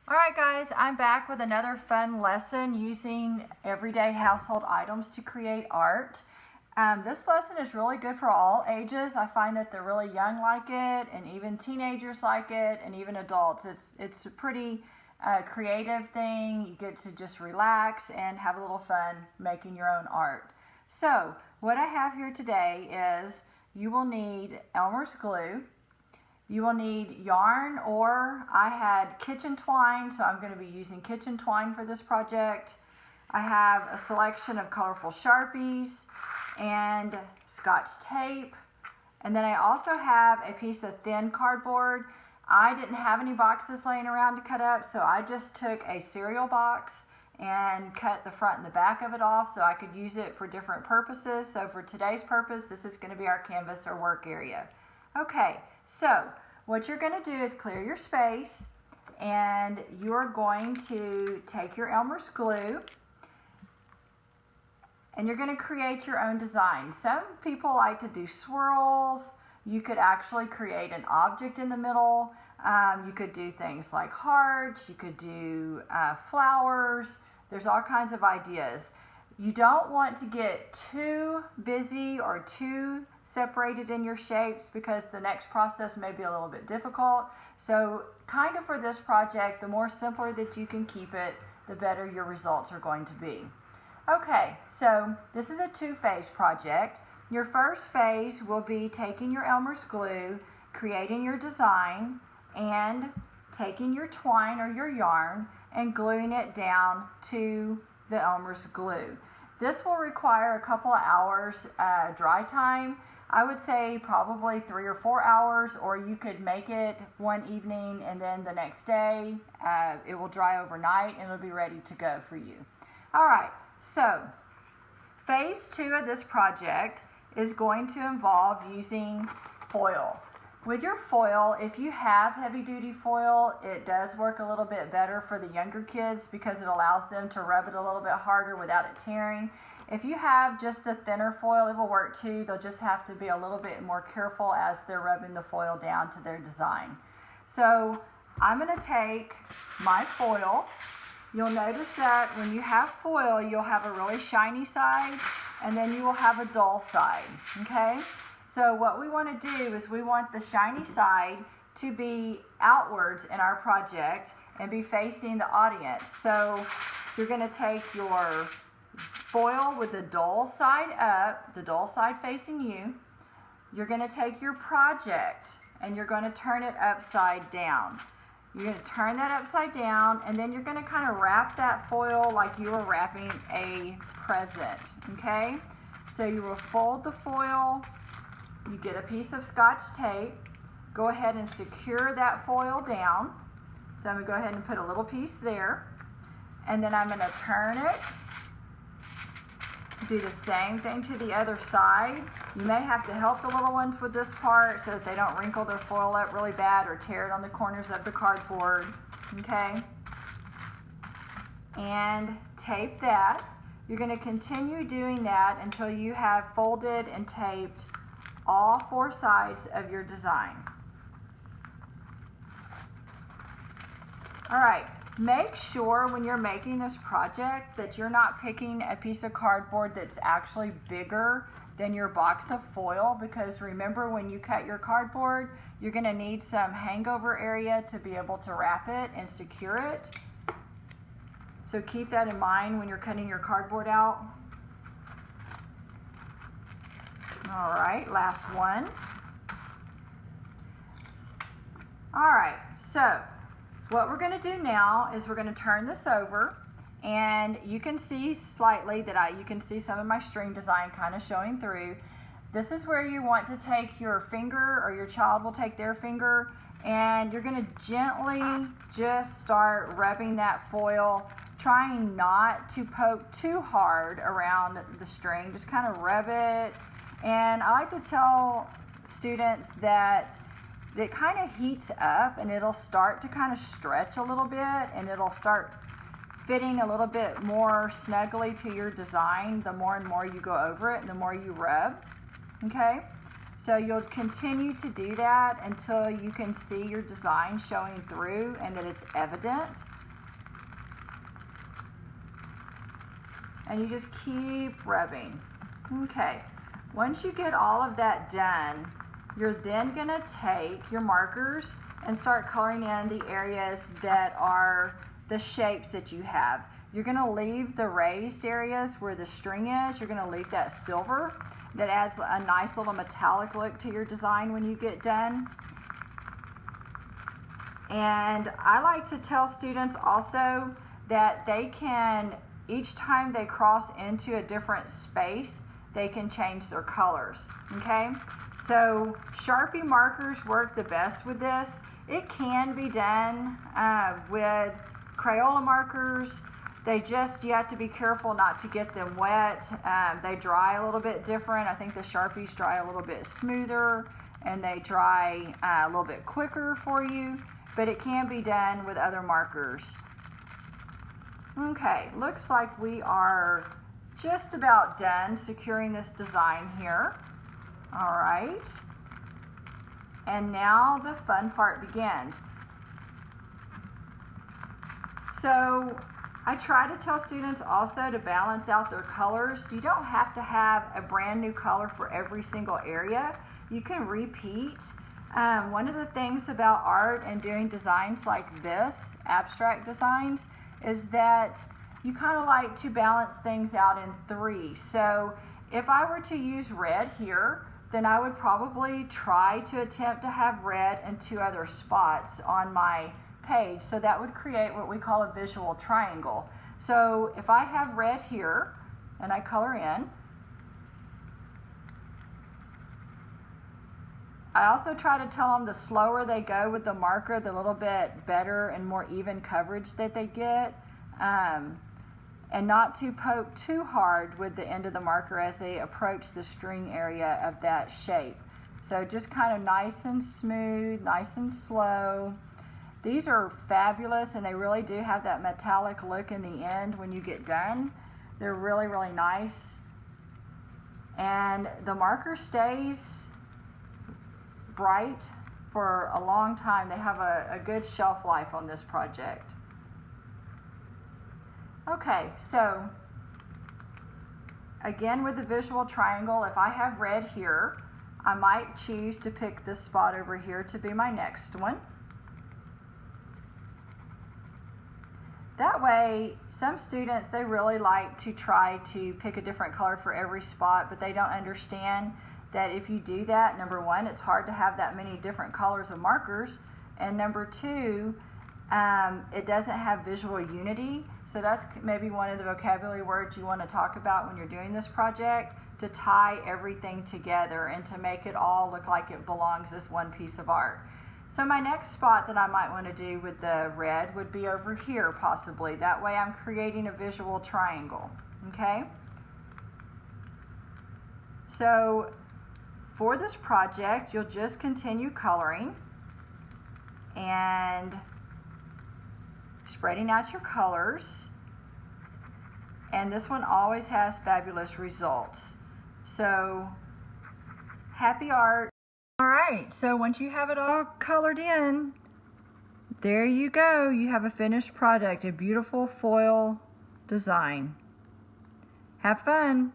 Alright guys, I'm back with another fun lesson using everyday household items to create art. This lesson is really good for all ages. I find that the really young like it, and even teenagers like it, and even adults. It's a pretty creative thing. You get to just relax and have a little fun making your own art. So what I have here today is you will need Elmer's glue. You will need yarn, or I had kitchen twine, so I'm going to be using kitchen twine for this project. I have a selection of colorful Sharpies and Scotch tape. And then I also have a piece of thin cardboard. I didn't have any boxes laying around to cut up, so I just took a cereal box and cut the front and the back of it off so I could use it for different purposes. So for today's purpose, this is going to be our canvas or work area. Okay, so what you're going to do is clear your space, and you're going to take your Elmer's glue and you're going to create your own design. Some people like to do swirls. You could actually create an object in the middle. You could do things like hearts. You could do flowers. There's all kinds of ideas. You don't want to get too busy or too separated in your shapes, because the next process may be a little bit difficult. So kind of for this project, the more simpler that you can keep it, the better your results are going to be. Okay, so this is a two-phase project. Your first phase will be taking your Elmer's glue, creating your design, and taking your twine or your yarn and gluing it down to the Elmer's glue. This will require a couple of hours dry time. I would say probably 3 or 4 hours, or you could make it one evening and then the next day it will dry overnight and it'll be ready to go for you. Alright, so phase 2 of this project is going to involve using foil. With your foil, if you have heavy duty foil, it does work a little bit better for the younger kids because it allows them to rub it a little bit harder without it tearing. If you have just the thinner foil, it will work too. They'll just have to be a little bit more careful as they're rubbing the foil down to their design. So I'm going to take my foil. You'll notice that when you have foil, you'll have a really shiny side, and then you will have a dull side, okay? So what we want to do is we want the shiny side to be outwards in our project and be facing the audience. So you're going to take your foil with the dull side up, the dull side facing you. You're going to take your project and you're going to turn it upside down. You're going to turn that upside down, and then you're going to kind of wrap that foil like you were wrapping a present, okay? So you will fold the foil, you get a piece of Scotch tape, go ahead and secure that foil down. So I'm going to go ahead and put a little piece there, and then I'm going to turn it. Do the same thing to the other side. You may have to help the little ones with this part so that they don't wrinkle their foil up really bad or tear it on the corners of the cardboard, okay? And tape that. You're going to continue doing that until you have folded and taped all 4 sides of your design. All right. Make sure when you're making this project that you're not picking a piece of cardboard that's actually bigger than your box of foil, because remember, when you cut your cardboard, you're going to need some hangover area to be able to wrap it and secure it. So keep that in mind when you're cutting your cardboard out. All right, last one. All right, so what we're going to do now is we're going to turn this over, and you can see slightly that you can see some of my string design kind of showing through. This is where you want to take your finger, or your child will take their finger, and you're going to gently just start rubbing that foil, trying not to poke too hard around the string. Just kind of rub it. And I like to tell students that it kind of heats up and it'll start to kind of stretch a little bit, and it'll start fitting a little bit more snugly to your design the more and more you go over it and the more you rub, okay? So you'll continue to do that until you can see your design showing through and that it's evident. and you just keep rubbing. Okay, once you get all of that done, you're then going to take your markers and start coloring in the areas that are the shapes that you have. You're going to leave the raised areas where the string is. You're going to leave that silver. That adds a nice little metallic look to your design when you get done. And I like to tell students also that they can, each time they cross into a different space, they can change their colors, okay? So Sharpie markers work the best with this. It can be done with Crayola markers. You have to be careful not to get them wet. They dry a little bit different. I think the Sharpies dry a little bit smoother and they dry a little bit quicker for you, but it can be done with other markers. Okay, looks like we are just about done securing this design here. All right, and now the fun part begins. So I try to tell students also to balance out their colors. You don't have to have a brand new color for every single area. You can repeat. One of the things about art and doing designs like this, abstract designs, is that you kind of like to balance things out in three. So if I were to use red here, then I would probably try to attempt to have red in two other spots on my page. So that would create what we call a visual triangle. So if I have red here and I color in, I also try to tell them the slower they go with the marker, the little bit better and more even coverage that they get. And not to poke too hard with the end of the marker as they approach the string area of that shape. So just kind of nice and smooth, nice and slow. These are fabulous and they really do have that metallic look in the end when you get done. They're really, really nice. And the marker stays bright for a long time. They have a good shelf life on this project. Okay, so again with the visual triangle, if I have red here, I might choose to pick this spot over here to be my next one. That way, some students, they really like to try to pick a different color for every spot, but they don't understand that if you do that, number one, it's hard to have that many different colors of markers, and number two, it doesn't have visual unity. So that's maybe one of the vocabulary words you want to talk about when you're doing this project, to tie everything together and to make it all look like it belongs as one piece of art. So my next spot that I might want to do with the red would be over here possibly. That way I'm creating a visual triangle, okay? So for this project, you'll just continue coloring and spreading out your colors, and this one always has fabulous results. So happy art. All right, so once you have it all colored in, there you go. You have a finished product, a beautiful foil design. Have fun.